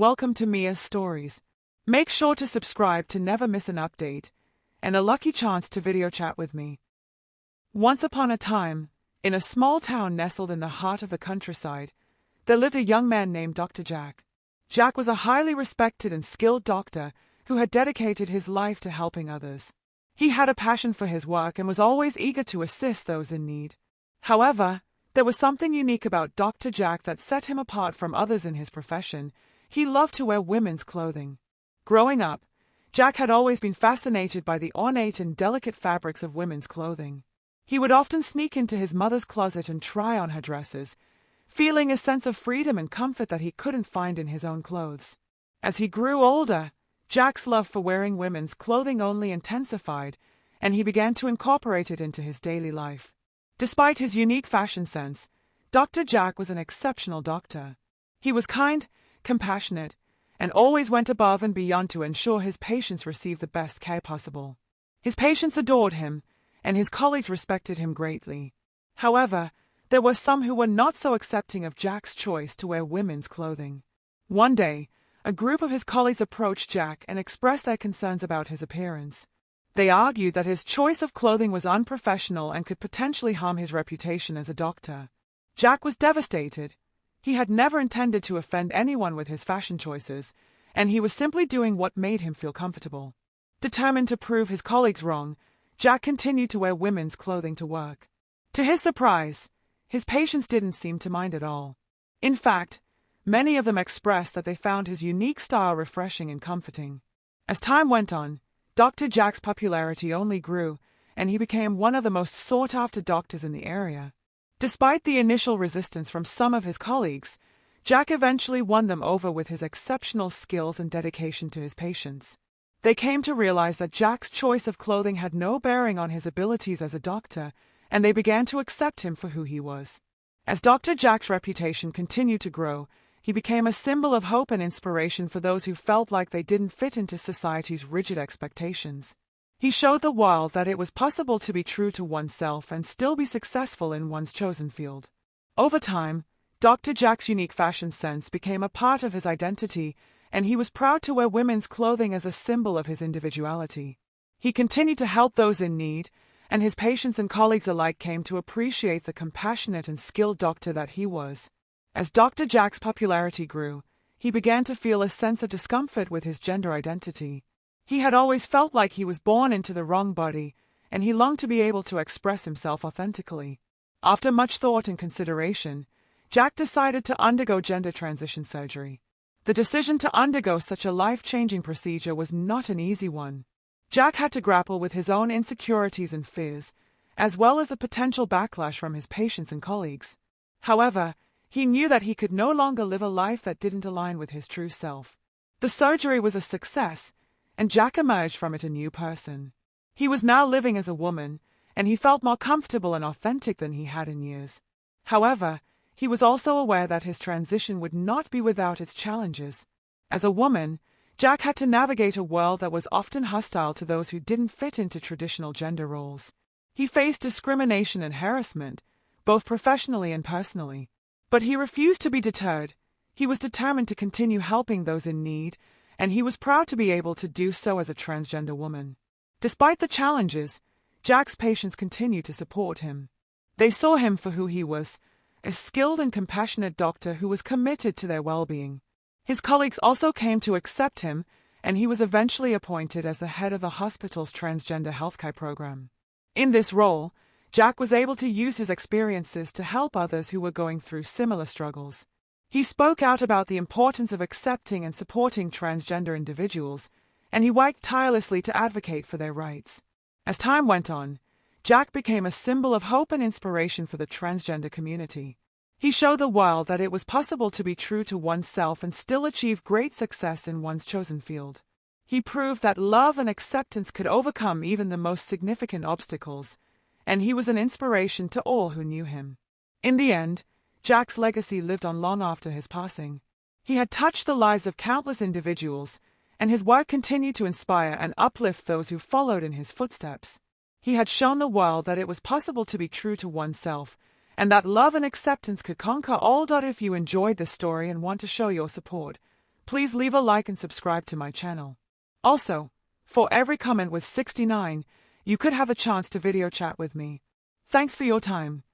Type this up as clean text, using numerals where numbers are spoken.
welcome to Mia's Stories. Make sure to subscribe to never miss an update, and a lucky chance to video chat with me. Once upon a time, in a small town nestled in the heart of the countryside, there lived a young man named Dr. Jack. Jack was a highly respected and skilled doctor who had dedicated his life to helping others. He had a passion for his work and was always eager to assist those in need. However, there was something unique about Dr. Jack that set him apart from others in his profession. He loved to wear women's clothing. Growing up, Jack had always been fascinated by the ornate and delicate fabrics of women's clothing. He would often sneak into his mother's closet and try on her dresses, feeling a sense of freedom and comfort that he couldn't find in his own clothes. As he grew older, Jack's love for wearing women's clothing only intensified, and he began to incorporate it into his daily life. Despite his unique fashion sense, Dr. Jack was an exceptional doctor. He was kind, compassionate, and always went above and beyond to ensure his patients received the best care possible. His patients adored him, and his colleagues respected him greatly. However, there were some who were not so accepting of Jack's choice to wear women's clothing. One day, a group of his colleagues approached Jack and expressed their concerns about his appearance. They argued that his choice of clothing was unprofessional and could potentially harm his reputation as a doctor. Jack was devastated. He had never intended to offend anyone with his fashion choices, and he was simply doing what made him feel comfortable. Determined to prove his colleagues wrong, Jack continued to wear women's clothing to work. To his surprise, his patients didn't seem to mind at all. In fact, many of them expressed that they found his unique style refreshing and comforting. As time went on, Dr. Jack's popularity only grew, and he became one of the most sought-after doctors in the area. Despite the initial resistance from some of his colleagues, Jack eventually won them over with his exceptional skills and dedication to his patients. They came to realize that Jack's choice of clothing had no bearing on his abilities as a doctor, and they began to accept him for who he was. As Dr. Jack's reputation continued to grow, he became a symbol of hope and inspiration for those who felt like they didn't fit into society's rigid expectations. He showed the world that it was possible to be true to oneself and still be successful in one's chosen field. Over time, Dr. Jack's unique fashion sense became a part of his identity, and he was proud to wear women's clothing as a symbol of his individuality. He continued to help those in need, and his patients and colleagues alike came to appreciate the compassionate and skilled doctor that he was. As Dr. Jack's popularity grew, he began to feel a sense of discomfort with his gender identity. He had always felt like he was born into the wrong body, and he longed to be able to express himself authentically. After much thought and consideration, Jack decided to undergo gender transition surgery. The decision to undergo such a life-changing procedure was not an easy one. Jack had to grapple with his own insecurities and fears, as well as the potential backlash from his patients and colleagues. However, he knew that he could no longer live a life that didn't align with his true self. The surgery was a success, and Jack emerged from it a new person. He was now living as a woman, and he felt more comfortable and authentic than he had in years. However, he was also aware that his transition would not be without its challenges. As a woman, Jack had to navigate a world that was often hostile to those who didn't fit into traditional gender roles. He faced discrimination and harassment, both professionally and personally. But he refused to be deterred. He was determined to continue helping those in need, and he was proud to be able to do so as a transgender woman. Despite the challenges, Jack's patients continued to support him. They saw him for who he was, a skilled and compassionate doctor who was committed to their well-being. His colleagues also came to accept him, and he was eventually appointed as the head of the hospital's transgender healthcare program. In this role, Jack was able to use his experiences to help others who were going through similar struggles. He spoke out about the importance of accepting and supporting transgender individuals, and he worked tirelessly to advocate for their rights. As time went on, Jack became a symbol of hope and inspiration for the transgender community. He showed the world that it was possible to be true to oneself and still achieve great success in one's chosen field. He proved that love and acceptance could overcome even the most significant obstacles, and he was an inspiration to all who knew him. In the end, Jack's legacy lived on long after his passing. He had touched the lives of countless individuals, and his work continued to inspire and uplift those who followed in his footsteps. He had shown the world that it was possible to be true to oneself, and that love and acceptance could conquer all. If you enjoyed this story and want to show your support, Please leave a like and subscribe to my channel. Also, for every comment with 69, you could have a chance to video chat with me. Thanks for your time.